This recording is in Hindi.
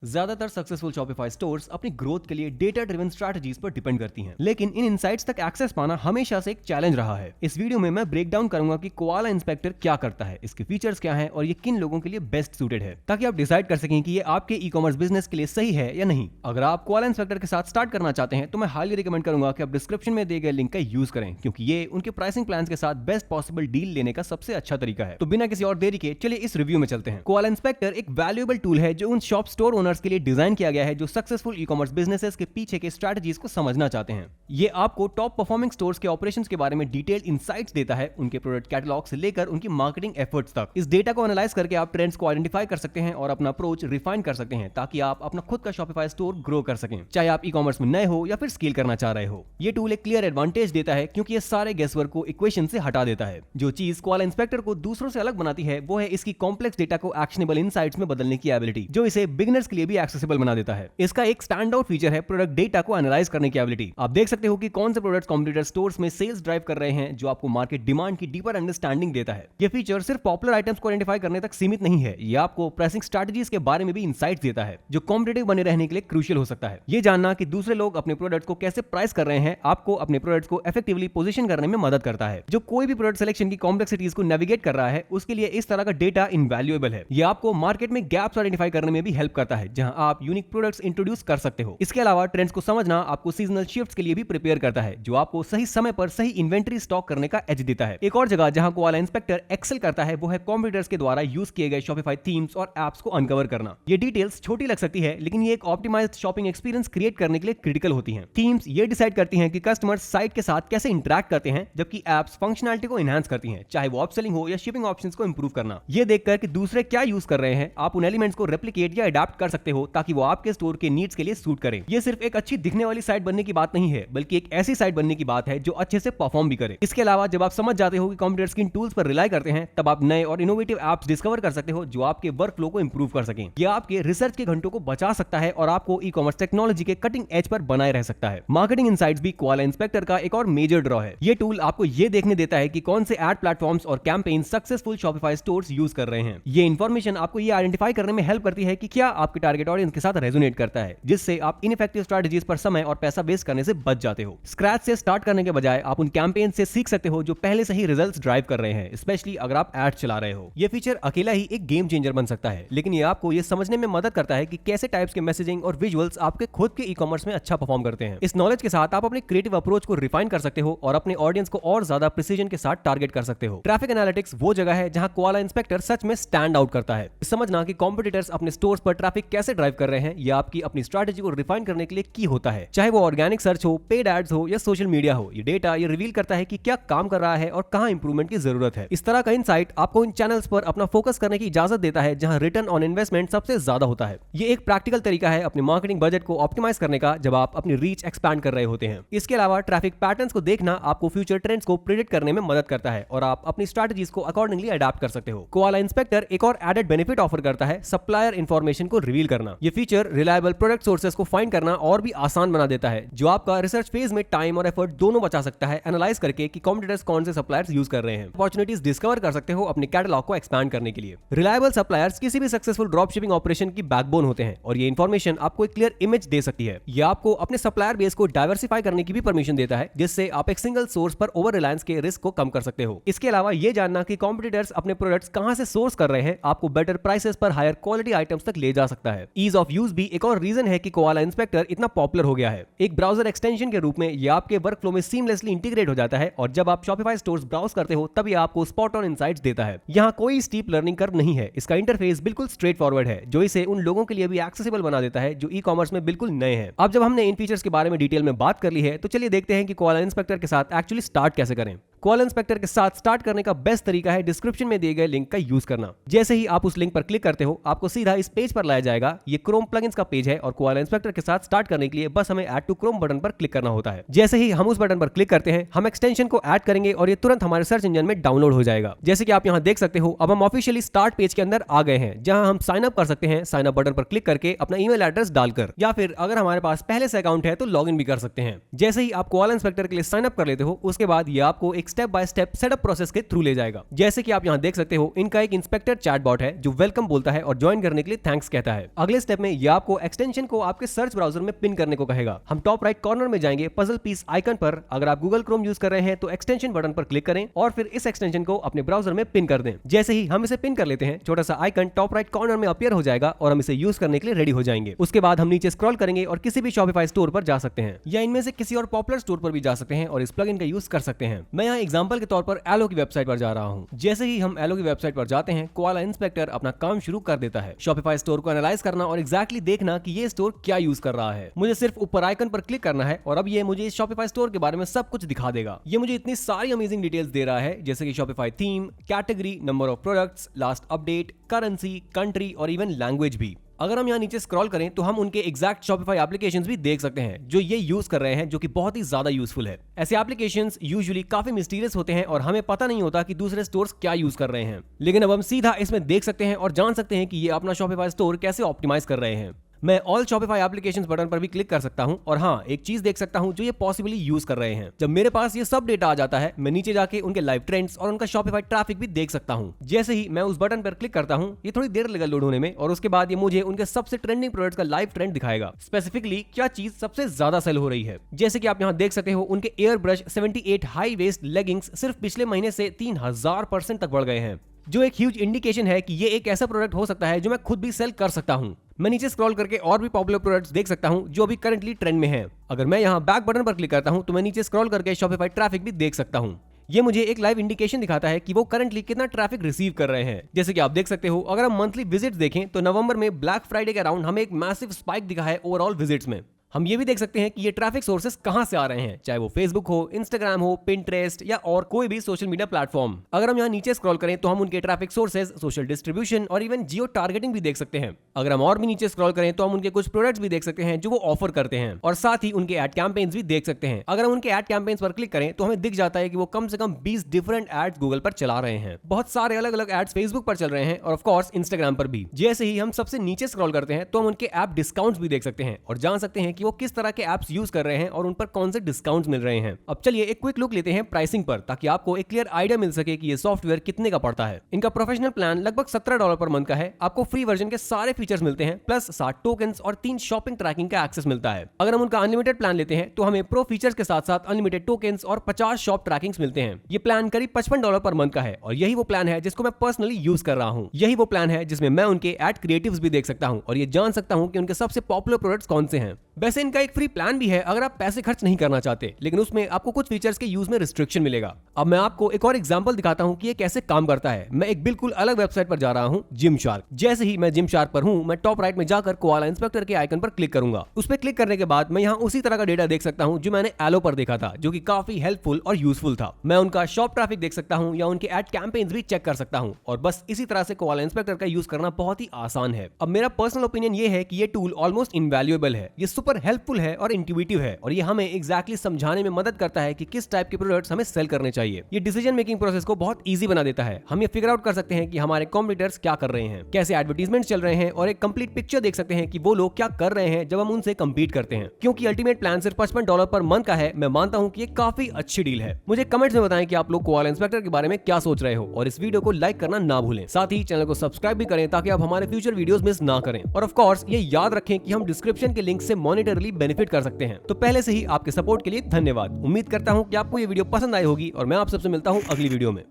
ज्यादातर सक्सेसफुल शॉपिफाई स्टोर्स अपनी ग्रोथ के लिए डेटा ड्रिवन स्ट्रैटेजीज पर डिपेंड करती हैं, लेकिन इन इनसाइट्स तक एक्सेस पाना हमेशा से एक चैलेंज रहा है। इस वीडियो में मैं ब्रेक डाउन करूंगा कि कोआला इंस्पेक्टर क्या करता है, इसके फीचर्स क्या हैं और ये किन लोगों के लिए बेस्ट सूटेड है, ताकि आप डिसाइड कर सकें कि ये आपके ई कॉमर्स बिजनेस के लिए सही है या नहीं। अगर आप कोआला इंस्पेक्टर के साथ स्टार्ट करना चाहते हैं तो मैं हाईली रिकमेंड करूंगा कि आप डिस्क्रिप्शन में दिए गए लिंक का यूज करें, क्योंकि ये उनके प्राइसिंग प्लान के साथ बेस्ट पॉसिबल डील लेने का सबसे अच्छा तरीका है। तो बिना किसी और देरी के चलिए इस रिव्यू में चलते हैं। कोआला इंस्पेक्टर एक वैल्यूएबल टूल है जो उन शॉप स्टोर ओनर्स के लिए डिजाइन किया गया है जो सक्सेसफुल ई कॉमर्स बिजनेसेस के पीछे के स्ट्रेटजीज को समझना चाहते हैं। ये आपको टॉप परफॉर्मिंग स्टोर्स के ऑपरेशंस के बारे में डिटेल्ड इनसाइट्स देता है, उनके प्रोडक्ट कैटलॉग से लेकर उनकी मार्केटिंग एफर्ट्स तक। इस डेटा को एनालाइज करके आप ट्रेंड्स को आइडेंटिफाई कर सकते हैं और अपना अप्रोच रिफाइन कर सकते हैं, ताकि आप अपना खुद का शॉपिफाई स्टोर ग्रो कर सकें, चाहे आप ई कॉमर्स में नए हो या फिर स्केल करना चाह रहे हो। ये टूल एक क्लियर एडवांटेज देता है, क्योंकि ये सारे गेसवर्क को इक्वेशन से हटा देता है। जो चीज कोआला इंस्पेक्टर को दूसरों से अलग बनाती है वो है इसकी कॉम्प्लेक्स डेटा को एक्शनेबल इनसाइट्स में बदलने की एबिलिटी, जो इसे बिगिनर्स के लिए भी एक्सेसिबल बना देता है। इसका एक स्टैंड आउट फीचर है प्रोडक्ट डेटा को एनालाइज करने की एबिलिटी। आप देख सकते हो कि कौन से प्रोडक्ट्स कॉम्पिटिटर स्टोर्स में सेल्स ड्राइव कर रहे हैं, जो आपको मार्केट डिमांड की डीपर अंडरस्टैंडिंग देता है। ये फीचर सिर्फ पॉपुलर आइटम्स को आइडेंटिफाई करने तक सीमित नहीं है, ये आपको प्राइसिंग स्ट्रेटजीज के बारे में भी इनसाइट्स देता है, जो कॉम्पिटिटिव बने रहने के लिए क्रूशियल हो सकता है। ये जानना कि दूसरे लोग अपने प्रोडक्ट्स को कैसे प्राइस कर रहे हैं आपको अपने प्रोडक्ट्स को इफेक्टिवली पोजीशन करने में मदद करता है। जो कोई भी प्रोडक्ट सिलेक्शन की कॉम्प्लेक्सिटीज को नेविगेट कर रहा है उसके लिए इस तरह का डेटा इनवैल्यूएबल है। ये आपको मार्केट में गैप्स आइडेंटिफाई करने में भी हेल्प करता है, जहां आप यूनिक प्रोडक्ट्स इंट्रोड्यूस कर सकते हो। इसके अलावा ट्रेंड्स को समझना आपको सीजनल शिफ्ट्स के लिए भी प्रिपेयर करता है, जो आपको सही समय पर सही इन्वेंटरी स्टॉक करने का एज देता है। एक और जगह जहां कोआला इंस्पेक्टर एक्सेल करता है वो है कंप्यूटर्स के द्वारा यूज किए गए शॉपिफाई थीम्स और एप्स को अनकवर करना। ये डिटेल्स छोटी लग सकती है, लेकिन ये एक ऑप्टिमाइज्ड शॉपिंग एक्सपीरियंस क्रिएट करने के लिए क्रिटिकल होती हैं। थीम्स ये डिसाइड करती हैं कि कस्टमर्स साइट के साथ कैसे इंटरेक्ट करते हैं, जबकि एप्स फंक्शनैलिटी को एनहांस करती हैं, चाहे वो अपसेलिंग हो या शिपिंग ऑप्शंस को इंप्रूव करना। ये देखकर कि दूसरे क्या यूज कर रहे हैं, आप उन एलिमेंट्स को रेप्लिकेट या अडैप्ट कर सकते हो, ताकि वो आपके स्टोर के नीड्स के लिए सूट करें। ये सिर्फ एक अच्छी दिखने वाली साइट बनने की बात नहीं है, बल्कि एक ऐसी साइट बनने की बात है जो अच्छे से परफॉर्म भी करे। इसके अलावा जब आप समझ जाते हो कि कंप्यूटर्स किन टूल्स पर रिलाई करते हैं, तब आप नए और इनोवेटिव एप्स डिस्कवर कर सकते हो जो आपके वर्क फ्लो को इंप्रूव कर सकें। यह आपके रिसर्च के घंटों को बचा सकता है और आपको ई कॉमर्स टेक्नोलॉजी के कटिंग एज पर बनाए रह सकता है। मार्केटिंग इनसाइट्स भी कोआला इंस्पेक्टर का एक और मेजर ड्रॉ है। ये टूल आपको ये देखने देता है कि कौन से एड प्लेटफॉर्म्स और campaign successful Shopify stores use कर रहे हैं। ये इन्फॉर्मेशन आपको ये आइडेंटिफाई करने में हेल्प करती है कि क्या आपके टारगेट ऑडियंस के साथ रेजोनेट करता है, जिससे आप इनइफेक्टिव स्ट्रेटजीज पर समय और पैसा वेस्ट करने से बच जाते हो। स्क्रैच से स्टार्ट करने के बजाय आप उन कैंपेन से सीख सकते हो जो पहले से ही रिजल्ट्स ड्राइव कर रहे हैं, स्पेशली अगर आप एड चला रहे हो। ये फीचर अकेला ही एक गेम चेंजर बन सकता है, लेकिन ये आपको ये समझने में मदद करता है कि कैसे टाइप्स के मैसेजिंग और विजुअल्स आपके खुद के ई कॉमर्स में अच्छा परफॉर्म करते हैं। इस नॉलेज के साथ आप अपने क्रिएटिव अप्रोच को रिफाइन कर सकते हो और अपने ऑडियंस को और ज्यादा प्रिसीजन के साथ टारगेट कर सकते हो। ट्रैफिक एनालिटिक्स वो जगह है जहां कोआला इंस्पेक्टर सच में स्टैंड आउट करता है। समझना कि कॉम्पिटिटर्स अपने स्टोर्स पर ट्रैफिक कैसे ड्राइव कर रहे हैं, यह आपकी अपनी स्ट्रेटजी को रिफाइन करने के लिए की होता है, चाहे वो ऑर्गेनिक सर्च हो, पेड एड्स हो या सोशल मीडिया हो। ये डेटा ये रिवील करता है कि क्या काम कर रहा है और कहां इंप्रूवमेंट की जरूरत है। इस तरह का इनसाइट आपको इन चैनल्स पर अपना फोकस करने की इजाजत देता है जहां रिटर्न ऑन इन्वेस्टमेंट सबसे ज्यादा होता है। ये एक प्रैक्टिकल तरीका है अपने मार्केटिंग बजट को ऑप्टिमाइज करने का, जब आप अपनी रीच एक्सपैंड कर रहे होते हैं। इसके अलावा ट्रैफिक पैटर्न्स को देखना आपको फ्यूचर ट्रेंड्स को प्रिडिक्ट करने में मदद करता है और आप अपनी स्ट्रेटजीज को अकॉर्डिंगली अडैप्ट कर सकते हो। कोआला इंस्पेक्टर एक और एडेड बेनिफिट ऑफर करता है, सप्लायर इंफॉर्मेशन को रिवील करना। ये फीचर रिलायबल प्रोडक्ट सोर्सेस को फाइंड करना और भी आसान बना देता है, जो आपका रिसर्च फेज में टाइम और एफर्ट दोनों बचा सकता है, एनालाइज करके कि कॉम्पिटिटर्स कौन से सप्लायर्स यूज कर रहे हैं। अपॉर्चुनिटीज डिस्कवर कर सकते हो अपने कैटलॉग को एक्सपैंड करने के लिए। रिलायबल सप्लायर्स किसी भी सक्सेसफुल ड्रॉप शिपिंग ऑपरेशन की बैकबोन होते हैं और ये इन्फॉर्मेशन आपको एक क्लियर इमेज दे सकती है। ये आपको अपने सप्लायर बेस को डाइवर्सिफाई करने की भी परमिशन देता है, जिससे आप एक सिंगल सोर्स पर ओवर रिलायंस के रिस्क को कम कर सकते हो। इसके अलावा ये जानना कि कॉम्पिटिटर्स अपने प्रोडक्ट्स कहां से सोर्स कर रहे हैं आपको बेटर प्राइसेस पर हायर क्वालिटी आइटम्स तक ले जा सकता है। ईज ऑफ यूज भी एक और रीजन है कि कोआला इंस्पेक्टर इतना पॉपुलर हो गया है। एक ब्राउजर एक्सटेंशन के रूप में ये आपके वर्कफ्लो में सीमलेसली इंटीग्रेट हो जाता है और जब आप शॉपिफाई स्टोर्स ब्राउज करते हो तब ये आपको स्पॉट ऑन इनसाइट्स देता है। यहाँ कोई स्टीप लर्निंग कर्व नहीं है, इसका इंटरफेस बिल्कुल स्ट्रेट फॉरवर्ड है, जो इसे उन लोगों के लिए भी एक्सेसिबल बना देता है जो ई कॉमर्स में बिल्कुल नए हैं। अब जब हमने इन फीचर्स के बारे में डिटेल में बात कर ली है, तो चलिए देखते हैं कि कोआला इंस्पेक्टर के साथ एक्चुअली स्टार्ट कैसे करें। कोआला इंस्पेक्टर के साथ स्टार्ट करने का बेस्ट तरीका है डिस्क्रिप्शन में दिए गए लिंक का यूज करना। जैसे ही आप उस लिंक पर क्लिक करते हो, आपको सीधा इस पेज पर लाया जाएगा। ये क्रोम प्लगइन्स का पेज है और कोआला इंस्पेक्टर के साथ स्टार्ट करने के लिए बस हमें ऐड टू क्रोम बटन पर क्लिक करना होता है। जैसे ही हम उस बटन पर क्लिक करते हैं, हम एक्सटेंशन को ऐड करेंगे और ये तुरंत हमारे सर्च इंजन में डाउनलोड हो जाएगा। जैसे कि आप यहाँ देख सकते हो, अब हम ऑफिशियली स्टार्ट पेज के अंदर आ गए हैं, जहां हम साइन अप कर सकते हैं। साइन अप बटन पर क्लिक करके अपना ईमेल एड्रेस डालकर, या फिर अगर हमारे पास पहले से अकाउंट है तो लॉग इन भी कर सकते हैं। जैसे ही आप कोआला इंस्पेक्टर के लिए साइन अप कर लेते हो, उसके बाद ये आपको एक एक step by step setup process के थ्रू ले जाएगा। जैसे कि आप यहाँ देख सकते हो, इनका एक इंस्पेक्टर चैटबॉट है जो वेलकम बोलता है और ज्वाइन करने के लिए थैंक्स कहता है। अगले स्टेप में ये आपको एक्सटेंशन को आपके सर्च ब्राउजर में पिन करने को कहेगा। हम टॉप राइट कॉर्नर में जाएंगे पजल पीस आइकन पर। अगर आप गूगल क्रोम यूज कर रहे हैं तो एक्सटेंशन बटन पर क्लिक करें और फिर इस एक्सटेंशन को अपने ब्राउजर में पिन कर दें। जैसे ही हम इसे पिन कर लेते हैं, छोटा सा आइकन टॉप राइट कॉर्नर में अपीयर हो जाएगा और हम इसे यूज करने के लिए रेडी हो जाएंगे। उसके बाद हम नीचे स्क्रॉल करेंगे और किसी भी शॉपिफाई स्टोर पर जा सकते हैं या इनमें से किसी और पॉपुलर स्टोर पर भी जा सकते हैं और इस प्लगइन का यूज कर सकते हैं। मैं यहाँ एग्जांपल के तौर पर एलो की वेबसाइट पर जा रहा हूँ। जैसे ही हम एलो की वेबसाइट पर जाते हैं, कोआला इंस्पेक्टर अपना काम शुरू कर देता है, शॉपिफाई स्टोर को एनालाइज करना और एग्जैक्टली देखना कि ये स्टोर क्या यूज कर रहा है। मुझे सिर्फ ऊपर आइकन पर क्लिक करना है और अब ये मुझे इस शॉपिफाई स्टोर के बारे में सब कुछ दिखा देगा। ये मुझे इतनी सारी अमेजिंग डिटेल्स दे रहा है, जैसे कि Shopify theme, category, number of products, last update, currency, country और इवन लैंग्वेज भी। अगर हम यहाँ नीचे स्क्रॉल करें तो हम उनके एग्जैक्ट शॉपिफाई एप्लीकेशंस भी देख सकते हैं जो ये यूज कर रहे हैं, जो कि बहुत ही ज्यादा यूजफुल है। ऐसे एप्लीकेशंस यूजुअली काफी मिस्टीरियस होते हैं और हमें पता नहीं होता कि दूसरे स्टोर्स क्या यूज कर रहे हैं, लेकिन अब हम सीधा इसमें देख सकते हैं और जान सकते हैं कि ये अपना शॉपिफाई स्टोर कैसे ऑप्टिमाइज कर रहे हैं। मैं ऑल शॉपिफाई एप्लीकेशंस बटन पर भी क्लिक कर सकता हूं और हाँ, एक चीज देख सकता हूं जो ये पॉसिबली यूज कर रहे हैं। जब मेरे पास ये सब डेटा आ जाता है, मैं नीचे जाके उनके लाइव ट्रेंड्स और उनका शॉपिफाई ट्रैफिक भी देख सकता हूं। जैसे ही मैं उस बटन पर क्लिक करता हूं, ये थोड़ी देर लगेगा लोड होने में और उसके बाद ये मुझे उनके सबसे ट्रेंडिंग प्रोडक्ट्स का लाइव ट्रेंड दिखाएगा, स्पेसिफिकली क्या चीज सबसे ज्यादा सेल हो रही है। जैसे कि आप यहाँ देख सकते हो, उनके air brush 78 high waist leggings सिर्फ पिछले महीने से 3000% तक बढ़ गए हैं, जो एक ह्यूज इंडिकेशन है कि ये एक ऐसा प्रोडक्ट हो सकता है जो मैं खुद भी सेल कर सकता हूं। मैं नीचे स्क्रॉल करके और भी पॉपुलर प्रोडक्ट्स देख सकता हूं जो अभी करंटली ट्रेंड में हैं। अगर मैं यहां बैक बटन पर क्लिक करता हूं तो मैं नीचे स्क्रॉल करके शॉपिफाई ट्रैफिक भी देख सकता हूं। ये मुझे एक लाइव इंडिकेशन दिखाता है कि वो करंटली कितना ट्रैफिक रिसीव कर रहे हैं। जैसे कि आप देख सकते हो, अगर हम मंथली विजिट्स देखें तो नवंबर में ब्लैक फ्राइडे के अराउंड हमें एक मैसिव स्पाइक दिखा है ओवरऑल विजिट्स में। हम ये भी देख सकते हैं कि ये ट्रैफिक सोर्सेस कहां से आ रहे हैं, चाहे वो फेसबुक हो, इंस्टाग्राम हो, पिंटरेस्ट या और कोई भी सोशल मीडिया प्लेटफॉर्म। अगर हम यहाँ नीचे स्क्रॉल करें तो हम उनके ट्रैफिक सोर्सेज, सोशल डिस्ट्रीब्यूशन और इवन जियो टारगेटिंग भी देख सकते हैं। अगर हम और भी नीचे स्क्रॉल करें तो हम उनके कुछ प्रोडक्ट्स भी देख सकते हैं जो वो ऑफर करते हैं और साथ ही उनके एड कैंपेन्स भी देख सकते हैं। अगर हम उनके एड कैंपेन्स पर क्लिक करें तो हमें दिख जाता है कि वो कम से कम 20 डिफरेंट एड्स गूगल पर चला रहे हैं। बहुत सारे अलग अलग एड्स फेसबुक पर चल रहे हैं और ऑफ कोर्स इंस्टाग्राम पर भी। जैसे ही हम सबसे नीचे स्क्रॉल करते हैं तो हम उनके ऐप डिस्काउंट्स भी देख सकते हैं और जान सकते हैं कि वो किस तरह के यूज कर रहे हैं और उन पर कौन से डिस्काउंट्स मिल रहे हैं। अब चलिए एक क्विक लुक लेते हैं प्राइसिंग पर, ताकि आपको एक क्लियर आइडिया मिल सके कि ये सॉफ्टवेयर कितने का पड़ता है। इनका प्रोफेशनल प्लान लगभग $17 पर मंथ का है। आपको फ्री वर्जन के सारे फीचर्स मिलते हैं, प्लस 60 टोकन्स और 3 शॉपिंग ट्रैकिंग का एक्सेस मिलता है। अगर हम उनका अनलिमिटेड प्लान लेते हैं तो हमें प्रो फीचर्स के साथ साथ अनलिमिटेड टोकन्स और 50 शॉप ट्रैकिंग्स मिलते हैं। ये प्लान करीब $55 पर मंथ का है और यही वो प्लान है जिसको मैं पर्सनली यूज कर रहा हूँ। यही वो प्लान है जिसमें मैं उनके एड क्रिएटिव्स भी देख सकता हूँ और ये जान सकता हूँ कि उनके सबसे पॉपुलर प्रोडक्ट्स कौन से हैं। वैसे इनका एक फ्री प्लान भी है अगर आप पैसे खर्च नहीं करना चाहते, लेकिन उसमें आपको कुछ फीचर्स के यूज में रिस्ट्रिक्शन मिलेगा। अब मैं आपको एक और एग्जांपल दिखाता हूं कि ये कैसे काम करता है। मैं एक बिल्कुल अलग वेबसाइट पर जा रहा हूं, जिमशार्क। जैसे ही मैं जिमशार्क पर हूं, मैं टॉप राइट में जाकर कोआला इंस्पेक्टर के आइकन पर क्लिक करूंगा। उस पर क्लिक करने के बाद मैं यहाँ उसी तरह का डेटा देख सकता हूँ जो मैंने एलो पर देखा था, जो कि काफी हेल्पफुल और यूजफुल था। मैं उनका शॉप ट्रैफिक देख सकता हूँ या उनके एड कैंपेन्स भी चेक कर सकता हूँ और बस इसी तरह से कोआला इंस्पेक्टर का यूज करना बहुत ही आसान है। अब मेरा पर्सनल ओपिनियन ये है कि ये टूल ऑलमोस्ट इनवैल्यूएबल है। ये सुपर हेल्पफुल है और इंट्यूटिव है और ये हमें एग्जैक्टली समझाने में मदद करता है कि किस टाइप के प्रोडक्ट्स हमें सेल करने चाहिए। ये डिसीजन मेकिंग प्रोसेस को बहुत इजी बना देता है। हम ये फिगर आउट कर सकते हैं कि हमारे कॉम्पिटिटर्स क्या कर रहे हैं, कैसे एडवर्टाइजमेंट चल रहे हैं और एक कंप्लीट पिक्चर देख सकते हैं कि वो लोग क्या कर रहे हैं जब हम उनसे कम्पीट करते हैं। क्योंकि अल्टीमेट प्लान सिर्फ $55 पर मंथ का है, मैं मानता हूं कि ये काफी अच्छी डील है। मुझे कमेंट्स में बताएं कि आप लोग कोआला इंस्पेक्टर के बारे में क्या सोच रहे हो और इस वीडियो को लाइक करना ना भूलें। साथ ही चैनल को सब्सक्राइब भी करें ताकि आप हमारे फ्यूचर वीडियोस मिस ना करें। और ऑफ कोर्स ये याद रखें कि हम डिस्क्रिप्शन के लिंक से मॉनिटरली बेनिफिट कर सकते हैं। तो पहले से ही आपके सपोर्ट के लिए धन्यवाद। उम्मीद करता हूं कि आपको ये वीडियो पसंद आई होगी और मैं आप सबसे मिलता हूं अगली वीडियो में।